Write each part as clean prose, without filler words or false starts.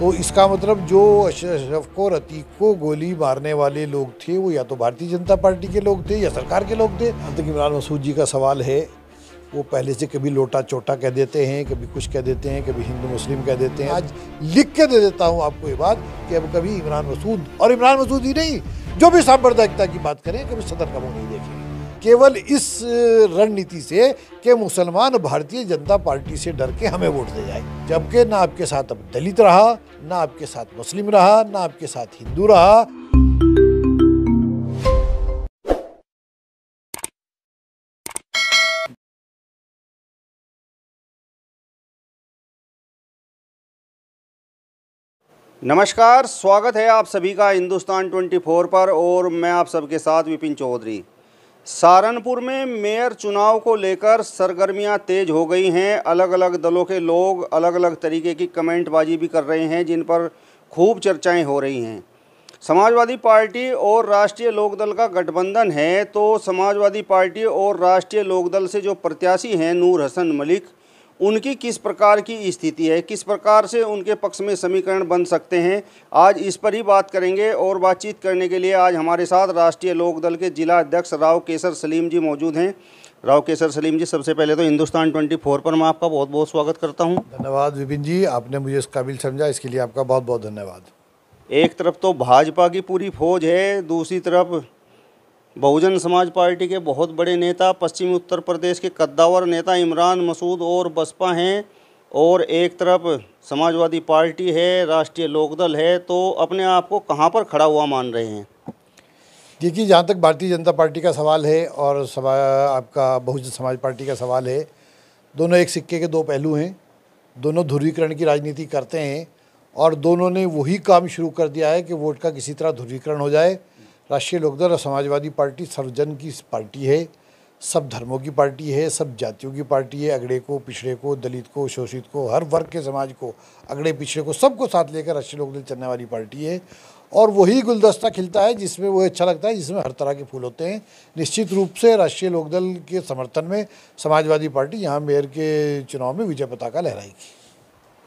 तो इसका मतलब जो अशरफ को, रतीक को गोली मारने वाले लोग थे वो या तो भारतीय जनता पार्टी के लोग थे या सरकार के लोग थे। अब तक इमरान मसूद जी का सवाल है, वो पहले से कभी लोटा चोटा कह देते हैं, कभी कुछ कह देते हैं, कभी हिंदू मुस्लिम कह देते हैं। आज लिख के दे देता हूँ आपको ये बात कि अब कभी इमरान मसूद, और इमरान मसूद ही नहीं, जो भी सांप्रदायिकता की बात करें, कभी सदन का मुंह नहीं देखेंगे। केवल इस रणनीति से कि मुसलमान भारतीय जनता पार्टी से डर के हमें वोट दे जाए, जबकि ना आपके साथ अब दलित रहा, ना आपके साथ मुस्लिम रहा, ना आपके साथ हिंदू रहा। नमस्कार, स्वागत है आप सभी का हिंदुस्तान 24 पर और मैं आप सबके साथ विपिन चौधरी। सहारनपुर में मेयर चुनाव को लेकर सरगर्मियां तेज हो गई हैं। अलग अलग दलों के लोग अलग अलग तरीके की कमेंटबाजी भी कर रहे हैं, जिन पर खूब चर्चाएं हो रही हैं। समाजवादी पार्टी और राष्ट्रीय लोकदल का गठबंधन है, तो समाजवादी पार्टी और राष्ट्रीय लोकदल से जो प्रत्याशी हैं नूर हसन मलिक, उनकी किस प्रकार की स्थिति है, किस प्रकार से उनके पक्ष में समीकरण बन सकते हैं, आज इस पर ही बात करेंगे। और बातचीत करने के लिए आज हमारे साथ राष्ट्रीय लोकदल के जिला अध्यक्ष राव केसर सलीम जी मौजूद हैं। राव केसर सलीम जी, सबसे पहले तो हिंदुस्तान 24 पर मैं आपका बहुत बहुत स्वागत करता हूं। धन्यवाद विपिन जी, आपने मुझे इस काबिल समझा, इसके लिए आपका बहुत बहुत धन्यवाद। एक तरफ तो भाजपा की पूरी फौज है, दूसरी तरफ बहुजन समाज पार्टी के बहुत बड़े नेता, पश्चिमी उत्तर प्रदेश के कद्दावर नेता इमरान मसूद और बसपा हैं, और एक तरफ समाजवादी पार्टी है, राष्ट्रीय लोकदल है। तो अपने आप को कहां पर खड़ा हुआ मान रहे हैं? देखिए, जहाँ तक भारतीय जनता पार्टी का सवाल है और आपका बहुजन समाज पार्टी का सवाल है, दोनों एक सिक्के के दो पहलू हैं। दोनों ध्रुवीकरण की राजनीति करते हैं और दोनों ने वही काम शुरू कर दिया है कि वोट का किसी तरह ध्रुवीकरण हो जाए। राष्ट्रीय लोकदल और समाजवादी पार्टी सर्वजन की पार्टी है, सब धर्मों की पार्टी है, सब जातियों की पार्टी है। अगड़े को, पिछड़े को, दलित को, शोषित को, हर वर्ग के समाज को, अगड़े पिछड़े को, सबको साथ लेकर राष्ट्रीय लोकदल चलने वाली पार्टी है। और वही गुलदस्ता खिलता है जिसमें वो अच्छा लगता है, जिसमें हर तरह के फूल होते हैं। निश्चित रूप से राष्ट्रीय लोकदल के समर्थन में समाजवादी पार्टी यहाँ मेयर के चुनाव में विजय पताका लहराएगी।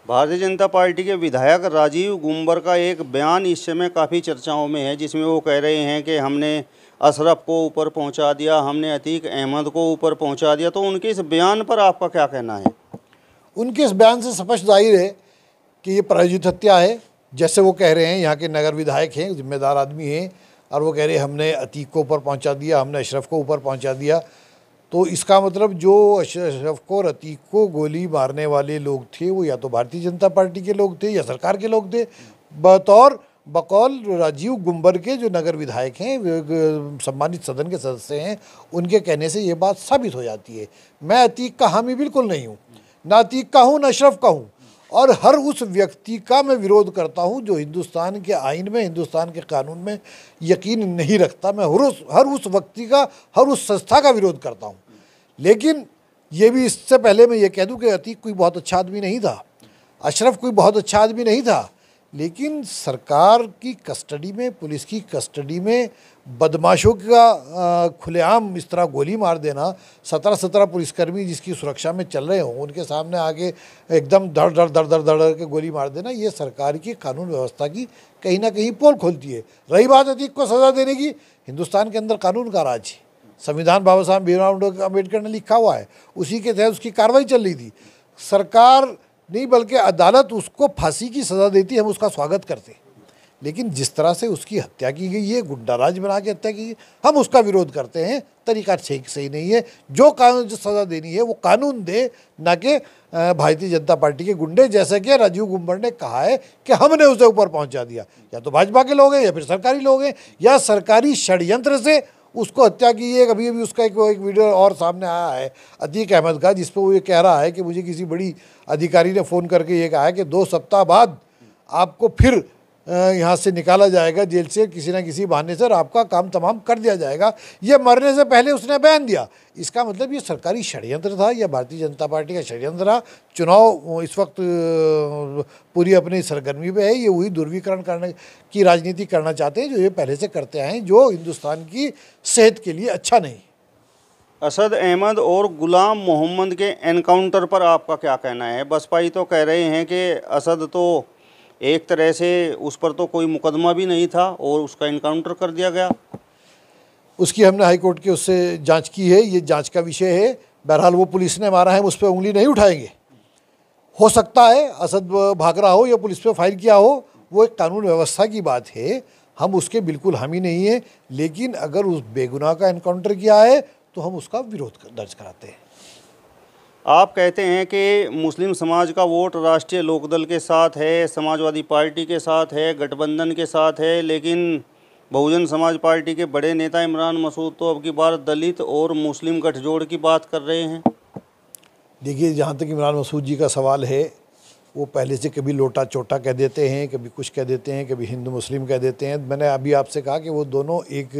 भारतीय जनता पार्टी के विधायक राजीव गुम्बर का एक बयान इस समय काफ़ी चर्चाओं में है, जिसमें वो कह रहे हैं कि हमने अशरफ को ऊपर पहुंचा दिया, हमने अतीक अहमद को ऊपर पहुंचा दिया। तो उनके इस बयान पर आपका क्या कहना है? उनके इस बयान से स्पष्ट जाहिर है कि ये प्रायोजित हत्या है। जैसे वो कह रहे हैं, यहाँ के नगर विधायक हैं, जिम्मेदार आदमी हैं, और वो कह रहे हैं हमने अतीक को ऊपर पहुँचा दिया, हमने अशरफ को ऊपर पहुँचा दिया। तो इसका मतलब जो अशरफ को, रतीक को गोली मारने वाले लोग थे वो या तो भारतीय जनता पार्टी के लोग थे या सरकार के लोग थे। बकौल राजीव गुम्बर के जो नगर विधायक हैं, सम्मानित सदन के सदस्य हैं, उनके कहने से ये बात साबित हो जाती है। मैं अतीक का हामी बिल्कुल नहीं हूँ, ना अतीक का हूँ, ना अशरफ का हूँ। और हर उस व्यक्ति का मैं विरोध करता हूँ जो हिंदुस्तान के आइन में, हिंदुस्तान के कानून में यकीन नहीं रखता। मैं हर उस व्यक्ति का, हर उस संस्था का विरोध करता हूँ। लेकिन ये भी इससे पहले मैं ये कह दूँ कि अतीक कोई बहुत अच्छा आदमी नहीं था, अशरफ कोई बहुत अच्छा आदमी नहीं था, लेकिन सरकार की कस्टडी में, पुलिस की कस्टडी में बदमाशों का खुलेआम इस तरह गोली मार देना, 17 पुलिसकर्मी जिसकी सुरक्षा में चल रहे हों उनके सामने आगे एकदम धड़ के गोली मार देना, ये सरकार की कानून व्यवस्था की कहीं ना कहीं पोल खोलती है। रही बात अतीक को सज़ा देने की, हिंदुस्तान के अंदर कानून का राज है। संविधान बाबा साहब भीमराव अम्बेडकर ने लिखा हुआ है, उसी के तहत उसकी कार्रवाई चल रही थी। सरकार नहीं बल्कि अदालत उसको फांसी की सज़ा देती है, हम उसका स्वागत करते हैं। लेकिन जिस तरह से उसकी हत्या की गई है, गुंडा राज बना के हत्या की गई, हम उसका विरोध करते हैं। तरीका सही नहीं है। जो कानून, जो सज़ा देनी है वो कानून दे, ना कि भारतीय जनता पार्टी के गुंडे। जैसे कि राजीव गुम्बर ने कहा है कि हमने उसे ऊपर पहुंचा दिया, या तो भाजपा के लोग हैं या फिर सरकारी लोग हैं, या सरकारी षड्यंत्र से उसको हत्या की है। अभी उसका एक वीडियो और सामने आया है अतीक अहमद का, जिस पर वो ये कह रहा है कि मुझे किसी बड़ी अधिकारी ने फ़ोन करके ये कहा है कि 2 सप्ताह बाद आपको फिर यहाँ से निकाला जाएगा जेल से किसी न किसी बहाने से, और आपका काम तमाम कर दिया जाएगा। ये मरने से पहले उसने बयान दिया। इसका मतलब ये सरकारी षड्यंत्र था, या भारतीय जनता पार्टी का षड्यंत्र था। चुनाव इस वक्त पूरी अपनी सरगर्मी पे है। ये वही ध्रुवीकरण करने की राजनीति करना चाहते हैं जो ये पहले से करते आए हैं, जो हिंदुस्तान की सेहत के लिए अच्छा नहीं। असद अहमद और गुलाम मोहम्मद के एनकाउंटर पर आपका क्या कहना है? बसपाई तो कह रहे हैं कि असद तो एक तरह से उस पर तो कोई मुकदमा भी नहीं था और उसका इनकाउंटर कर दिया गया। उसकी हमने हाई कोर्ट के उससे जांच की है, ये जांच का विषय है। बहरहाल वो पुलिस ने मारा है, हम उस पर उंगली नहीं उठाएंगे। हो सकता है असद भाग रहा हो या पुलिस पे फायर किया हो, वो एक कानून व्यवस्था की बात है, हम उसके बिल्कुल हामी नहीं है। लेकिन अगर उस बेगुनाह का एनकाउंटर किया है तो हम उसका विरोध दर्ज कराते हैं। आप कहते हैं कि मुस्लिम समाज का वोट राष्ट्रीय लोकदल के साथ है, समाजवादी पार्टी के साथ है, गठबंधन के साथ है, लेकिन बहुजन समाज पार्टी के बड़े नेता इमरान मसूद तो अब की बार दलित और मुस्लिम गठजोड़ की बात कर रहे हैं। देखिए, जहाँ तक इमरान मसूद जी का सवाल है, वो पहले से कभी लोटा चोटा कह देते हैं, कभी कुछ कह देते हैं, कभी हिंदू मुस्लिम कह देते हैं। मैंने अभी आपसे कहा कि वो दोनों एक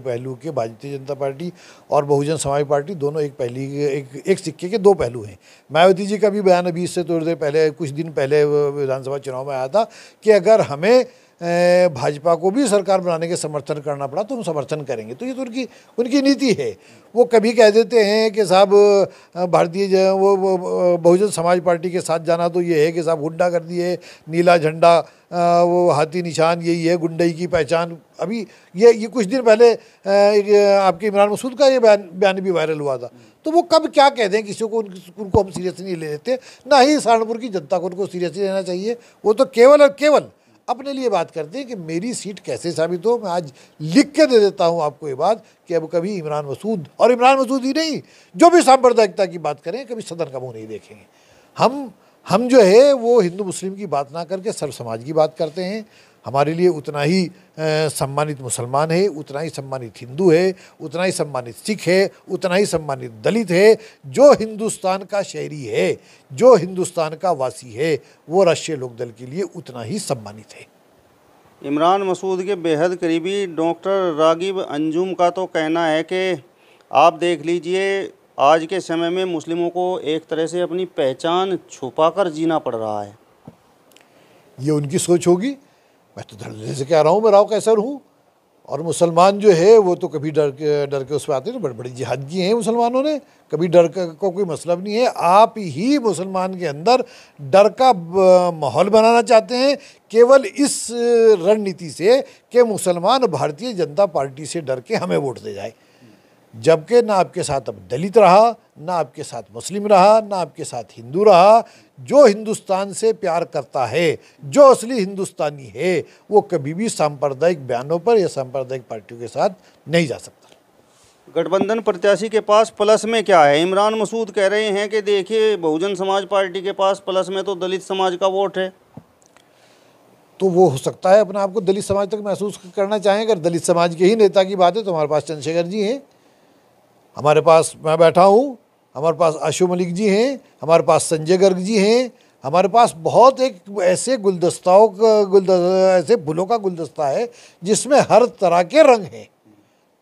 पहलू के, भारतीय जनता पार्टी और बहुजन समाज पार्टी दोनों एक सिक्के के दो पहलू हैं। मायावती जी का भी बयान अभी इससे थोड़ी देर पहले, कुछ दिन पहले विधानसभा चुनाव में आया था कि अगर हमें भाजपा को भी सरकार बनाने के समर्थन करना पड़ा तो हम समर्थन करेंगे। तो ये तो उनकी नीति है। वो कभी कह देते हैं कि साहब वो बहुजन समाज पार्टी के साथ जाना तो ये है कि साहब गुंडागर्दी है, नीला झंडा, वो हाथी निशान, यही है गुंडई की पहचान। अभी ये कुछ दिन पहले आपके इमरान मसूद का ये बयान भी वायरल हुआ था। तो वो कब क्या कह दें किसी को, उनको हम सीरियसली नहीं ले लेते, ना ही सहारनपुर की जनता को उनको सीरियसली लेना चाहिए। वो तो केवल और केवल अपने लिए बात करते हैं कि मेरी सीट कैसे साबित हो। मैं आज लिख के दे देता हूं आपको ये बात कि अब कभी इमरान मसूद, और इमरान मसूद ही नहीं, जो भी सांप्रदायिकता की बात करें, कभी सदन का मुंह नहीं देखेंगे। हम जो है वो हिंदू मुस्लिम की बात ना करके सर्व समाज की बात करते हैं। हमारे लिए उतना ही सम्मानित मुसलमान है, उतना ही सम्मानित हिंदू है, उतना ही सम्मानित सिख है, उतना ही सम्मानित दलित है। जो हिंदुस्तान का शहरी है, जो हिंदुस्तान का वासी है, वो राष्ट्रीय लोकदल के लिए उतना ही सम्मानित है। इमरान मसूद के बेहद करीबी डॉक्टर रागिब अंजुम का तो कहना है कि आप देख लीजिए, आज के समय में मुस्लिमों को एक तरह से अपनी पहचान छुपाकर जीना पड़ रहा है। ये उनकी सोच होगी। मैं तो धड़ल्ले से कह रहा हूँ, मैं राव कैसर हूँ। और मुसलमान जो है वो तो कभी डर के उस पर आते हैं। बड़ी बड़ी जिहाद की हैं मुसलमानों ने, कभी डर का कोई मतलब नहीं है। आप ही मुसलमान के अंदर डर का माहौल बनाना चाहते हैं, केवल इस रणनीति से कि मुसलमान भारतीय जनता पार्टी से डर के हमें वोट दे जाए। जबकि ना आपके साथ अब दलित रहा, ना आपके साथ मुस्लिम रहा, ना आपके साथ हिंदू रहा। जो हिंदुस्तान से प्यार करता है, जो असली हिंदुस्तानी है, वो कभी भी सांप्रदायिक बयानों पर या सांप्रदायिक पार्टियों के साथ नहीं जा सकता। गठबंधन प्रत्याशी के पास प्लस में क्या है? इमरान मसूद कह रहे हैं कि देखिए, बहुजन समाज पार्टी के पास प्लस में तो दलित समाज का वोट है। तो वो हो सकता है अपने आप को दलित समाज तक महसूस करना चाहें। अगर दलित समाज के ही नेता की बात है तो हमारे पास चंद्रशेखर जी हैं, हमारे पास मैं बैठा हूँ, हमारे पास आशु मलिक जी हैं, हमारे पास संजय गर्ग जी हैं, हमारे पास बहुत एक ऐसे ऐसे फूलों का गुलदस्ता है जिसमें हर तरह के रंग हैं।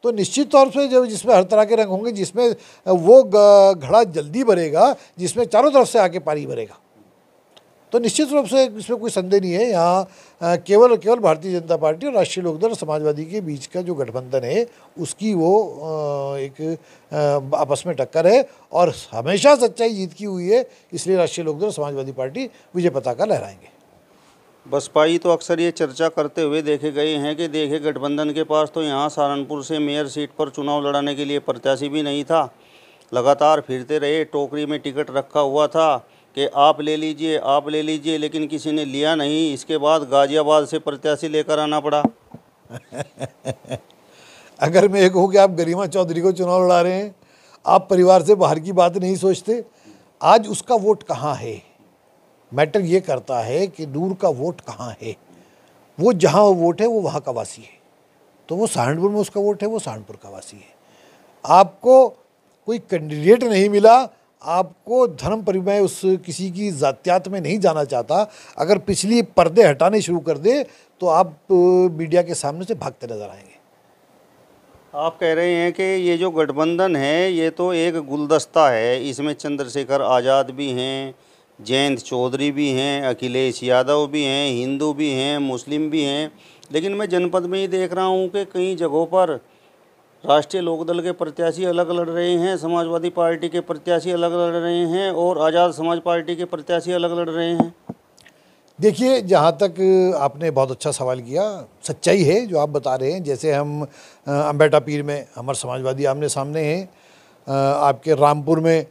तो निश्चित तौर से जब जिसमें हर तरह के रंग होंगे, जिसमें वो घड़ा जल्दी भरेगा, जिसमें चारों तरफ से आके पानी भरेगा, तो निश्चित रूप से इसमें कोई संदेह नहीं है। यहाँ केवल और केवल भारतीय जनता पार्टी और राष्ट्रीय लोकदल और समाजवादी के बीच का जो गठबंधन है, उसकी वो एक आपस में टक्कर है। और हमेशा सच्चाई जीत की हुई है, इसलिए राष्ट्रीय लोकदल और समाजवादी पार्टी विजय पताका लहराएंगे। बसपाई तो अक्सर ये चर्चा करते हुए देखे गए हैं कि देखिए, गठबंधन के पास तो यहाँ सहारनपुर से मेयर सीट पर चुनाव लड़ाने के लिए प्रत्याशी भी नहीं था। लगातार फिरते रहे, टोकरी में टिकट रखा हुआ था कि आप ले लीजिए, आप ले लीजिए, लेकिन किसी ने लिया नहीं। इसके बाद गाजियाबाद से प्रत्याशी लेकर आना पड़ा। अगर मैं एक हूँ कि आप गरिमा चौधरी को चुनाव लड़ा रहे हैं, आप परिवार से बाहर की बात नहीं सोचते, आज उसका वोट कहाँ है? मैटर ये करता है कि नूर का वोट कहाँ है। वो जहाँ वोट है वो वहाँ का वासी है। तो वो सहारनपुर में उसका वोट है, वो सहारनपुर का वासी है। आपको कोई कैंडिडेट नहीं मिला, आपको धर्म परिमय उस किसी की जातियात में नहीं जाना चाहता। अगर पिछली पर्दे हटाने शुरू कर दे तो आप मीडिया के सामने से भागते नजर आएंगे। आप कह रहे हैं कि ये जो गठबंधन है ये तो एक गुलदस्ता है, इसमें चंद्रशेखर आज़ाद भी हैं, जयंत चौधरी भी हैं, अखिलेश यादव भी हैं, हिंदू भी हैं, मुस्लिम भी हैं। लेकिन मैं जनपद में ही देख रहा हूँ कि कई जगहों पर राष्ट्रीय लोकदल के प्रत्याशी अलग लड़ रहे हैं, समाजवादी पार्टी के प्रत्याशी अलग लड़ रहे हैं और आज़ाद समाज पार्टी के प्रत्याशी अलग लड़ रहे हैं। देखिए, जहाँ तक आपने बहुत अच्छा सवाल किया, सच्चाई है जो आप बता रहे हैं। जैसे हम अम्बेटा पीर में हमारे समाजवादी आमने सामने हैं, आपके रामपुर में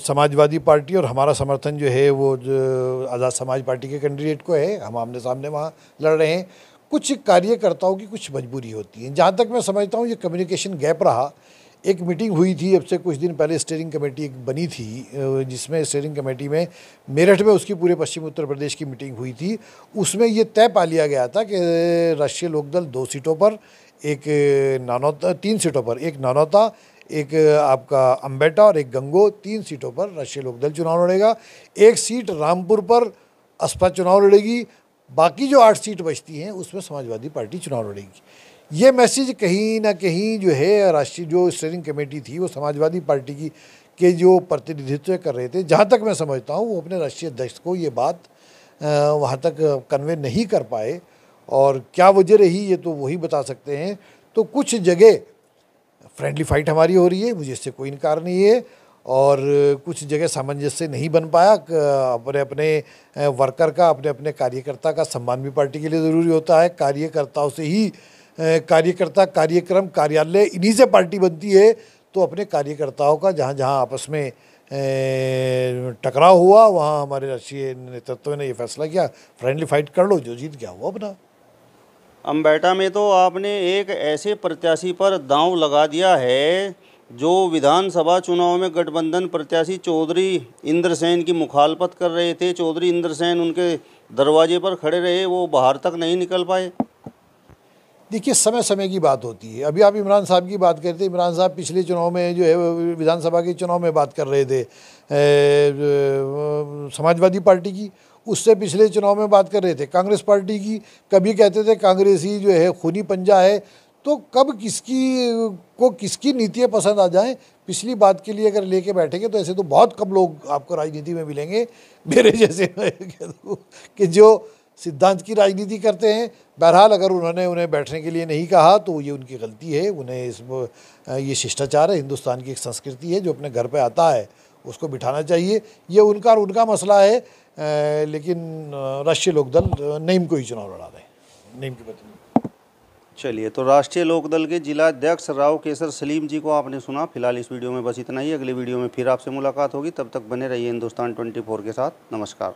समाजवादी पार्टी और हमारा समर्थन जो है वो जो आज़ाद समाज पार्टी के कैंडिडेट को है, हम आमने सामने वहाँ लड़ रहे हैं। कुछ कार्यकर्ताओं की कुछ मजबूरी होती है। जहाँ तक मैं समझता हूँ ये कम्युनिकेशन गैप रहा। एक मीटिंग हुई थी अब से कुछ दिन पहले, स्टीयरिंग कमेटी एक बनी थी, जिसमें स्टीयरिंग कमेटी में मेरठ में उसकी पूरे पश्चिम उत्तर प्रदेश की मीटिंग हुई थी। उसमें ये तय पा लिया गया था कि राष्ट्रीय लोकदल 2 सीटों पर, एक नानौता, 3 सीटों पर, एक नानौता, एक आपका अम्बेटा और एक गंगो, 3 सीटों पर राष्ट्रीय लोकदल चुनाव लड़ेगा। एक सीट रामपुर पर असपा चुनाव लड़ेगी। बाकी जो 8 सीट बचती हैं उसमें समाजवादी पार्टी चुनाव लड़ेगी। ये मैसेज कहीं ना कहीं जो है राष्ट्रीय जो स्टीयरिंग कमेटी थी वो समाजवादी पार्टी की के जो प्रतिनिधित्व कर रहे थे, जहाँ तक मैं समझता हूँ वो अपने राष्ट्रीय अध्यक्ष को ये बात वहाँ तक कन्वे नहीं कर पाए। और क्या वजह रही ये तो वही बता सकते हैं। तो कुछ जगह फ्रेंडली फाइट हमारी हो रही है, मुझे इससे कोई इनकार नहीं है। और कुछ जगह सामंजस्य नहीं बन पाया। अपने अपने वर्कर का, अपने अपने कार्यकर्ता का सम्मान भी पार्टी के लिए ज़रूरी होता है। कार्यकर्ताओं से ही कार्यकर्ता, कार्यक्रम, कार्यालय, इन्हीं से पार्टी बनती है। तो अपने कार्यकर्ताओं का जहाँ जहाँ आपस में टकराव हुआ वहाँ हमारे राष्ट्रीय नेतृत्व ने ये फैसला किया, फ्रेंडली फाइट कर लो, जो जीत गया वो अपना। अम्बेटा में तो आपने एक ऐसे प्रत्याशी पर दांव लगा दिया है जो विधानसभा चुनाव में गठबंधन प्रत्याशी चौधरी इंद्रसेन की मुखालफत कर रहे थे। चौधरी इंद्रसेन उनके दरवाजे पर खड़े रहे, वो बाहर तक नहीं निकल पाए। देखिए, समय समय की बात होती है। अभी आप इमरान साहब की बात करते, इमरान साहब पिछले चुनाव में जो है विधानसभा के चुनाव में बात कर रहे थे समाजवादी पार्टी की, उससे पिछले चुनाव में बात कर रहे थे कांग्रेस पार्टी की। कभी कहते थे कांग्रेस ही जो है खूनी पंजा है। तो कब किसकी नीतियाँ पसंद आ जाएं, पिछली बात के लिए अगर लेके बैठेंगे तो ऐसे तो बहुत कम लोग आपको राजनीति में मिलेंगे मेरे जैसे कि जो सिद्धांत की राजनीति करते हैं। बहरहाल अगर उन्होंने उन्हें बैठने के लिए नहीं कहा तो ये उनकी गलती है। उन्हें ये शिष्टाचार है, हिंदुस्तान की एक संस्कृति है, जो अपने घर पे आता है उसको बिठाना चाहिए। ये उनका और उनका मसला है। लेकिन राष्ट्रीय लोकदल नईम को ही चुनाव लड़ा रहे हैं, नईम के प्रतिनिधि। चलिए, तो राष्ट्रीय लोकदल के जिला अध्यक्ष राव केसर सलीम जी को आपने सुना। फिलहाल इस वीडियो में बस इतना ही। अगली वीडियो में फिर आपसे मुलाकात होगी, तब तक बने रहिए हिंदुस्तान 24 के साथ। नमस्कार।